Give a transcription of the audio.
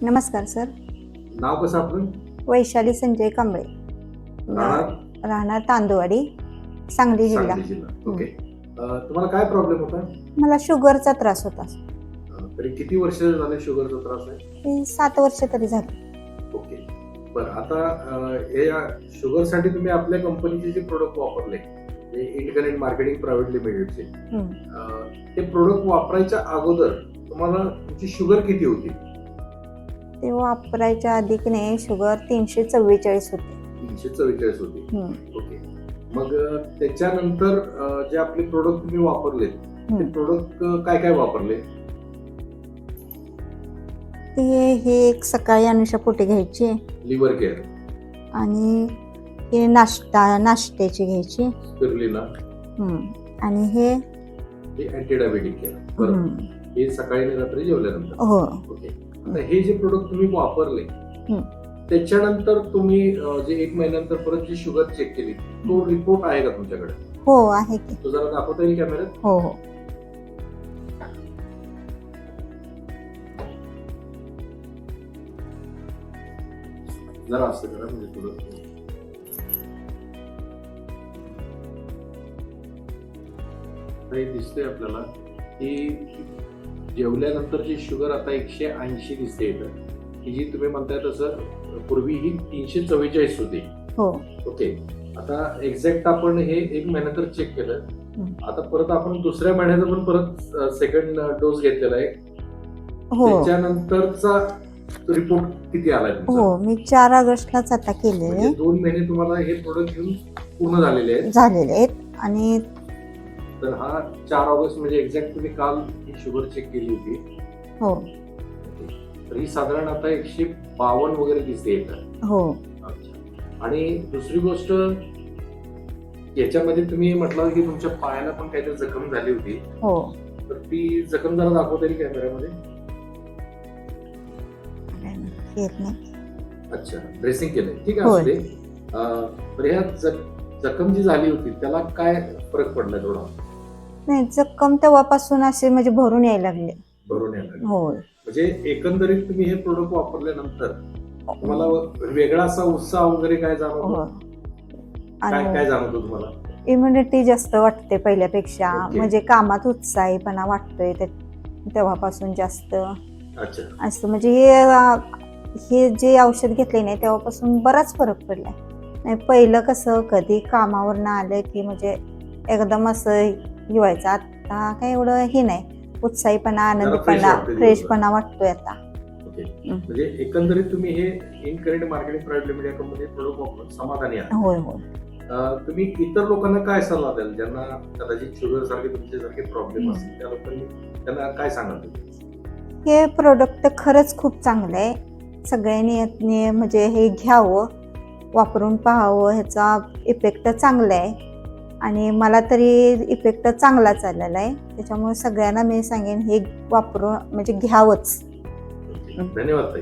नमस्कार सर. नाव कसं आपलं? वैशाली संजय कांबळे, राहणार तांदुवाडी, सांगली जिल्हा. सांगली जिल्हा. ओके. तुम्हाला काय प्रॉब्लेम होता? मला शुगरचा त्रास होता. तरी किती वर्ष झाले शुगरचा त्रास आहे? 7 वर्ष तरी झाली. ओके. बरं, आता या शुगरसाठी तुम्ही आपल्या कंपनीचे जे प्रोडक्ट वापरले, इंडिपेंडंट मार्केटिंग प्रायव्हेट लिमिटेडचे, ते प्रोडक्ट वापरायच्या अगोदर तुम्हाला तुमची शुगर किती होती? ते वापरायच्या आधी की नाही शुगर 344 होती. 344 होती. ओके. मग त्याच्यानंतर जे आपले प्रोडक्ट तुम्ही वापरले, ते प्रोडक्ट काय काय वापरले? हे एक सकाळी अनुषा पोटे घ्यायची, लिव्हर केअर, आणि हे नाश्त्याची घ्यायची, स्पिरुलिना, आणि हे अँटी डायबेटिक केअर. बरोबर. हे सकाळी आणि रात्री जेवल्यानंतर. हो. ओके. आता हे जे प्रोडक्ट तुम्ही वापरले, त्याच्यानंतर तुम्ही जे 1 महिन्यानंतर परत जी शुगर चेक केली, तो रिपोर्ट आहे का तुमच्याकडे? हो आहे की. तो जरा दाखवता येईल कॅमेऱ्यात? हो हो. जरा असं करा, म्हणजे थोडं हे दिसतंय आपल्याला की जेवल्यानंतरची शुगर आता 180 दिसते इथं, की जी तुम्ही म्हणताय तसं पूर्वी ही 344 होती. हो. ओके. आता एक्झॅक्ट आपण हे 1 महिन्यानंतर चेक केलं. आता परत आपण दुसऱ्या महिन्याचा पण परत सेकंड डोस घेतलेला आहे. हो. त्याच्यानंतरचा रिपोर्ट किती आलाय? हो, मी 4 ऑगस्टलाच आता केलेले. 2 महिने तुम्हाला हे प्रोडक्ट घेऊन पूर्ण झालेले आहेत. आणि तर हा 4 ऑगस्ट म्हणजे एक्झॅक्ट तुम्ही काल ही शुगर चेक केली होती. हो. तर ही साधारण आता 152 वगैरे दिसते येतं. हो. अच्छा. आणि दुसरी गोष्ट, याच्यामध्ये तुम्ही म्हटलं की तुमच्या पायाला पण काहीतरी जखम झाली होती. हो. तर ती जखम जरा दाखवता येईल कॅमेऱ्यामध्ये? अच्छा, ड्रेसिंग केलंय. ठीक आहे, असू दे. तर ह्या जखम जी झाली होती त्याला काय फरक पडला थोडा? नाही, जखम तेव्हापासून असे म्हणजे भरून यायला लागले. हो. म्हणजे एकंदरीत तुम्ही हे प्रोडक्ट वापरल्यानंतर तुम्हाला वेगळा असा उत्साह वगैरे काय जाणवतो? काय जाणवतो तुम्हाला? इम्युनिटी जास्त वाटते पहिल्यापेक्षा. Okay. म्हणजे कामात उत्साहीपणा वाटतोय तेव्हापासून जास्त. अच्छा. असं म्हणजे हे जे औषध घेतले नाही तेव्हापासून बराच फरक पडलाय. नाही, पहिलं कसं कधी कामावरनं आलं की म्हणजे एकदम असं व्हायचं. आता काय एवढं हे नाही, उत्साहीपणा, आनंदीपणा, फ्रेशपणा वाटतोय आता. ओके. म्हणजे एकंदरीत तुम्ही हे इंडिपेंडंट मार्केटिंग प्रायव्हेट लिमिटेड या कंपनीचे प्रोडक्ट वापरून समाधानी आहात? होय होय. तुम्ही इतर लोकांना काय सल्ला द्याल ज्यांना कदाचित शुगर सारखे तुमच्यासारखे प्रॉब्लेम असतील, त्या लोकांनी त्यांना काय सांगाल? हे प्रोडक्ट खरंच खूप चांगलं आहे. सगळ्यांनी म्हणजे हे घ्यावं, वापरून पाहावं. ह्याचा इफेक्ट चांगला आहे आणि मला तरी इफेक्ट चांगलाच आलेला आहे. त्याच्यामुळे सगळ्यांना मी सांगेन हे वापरून म्हणजे घ्यावंच. धन्यवाद ताई.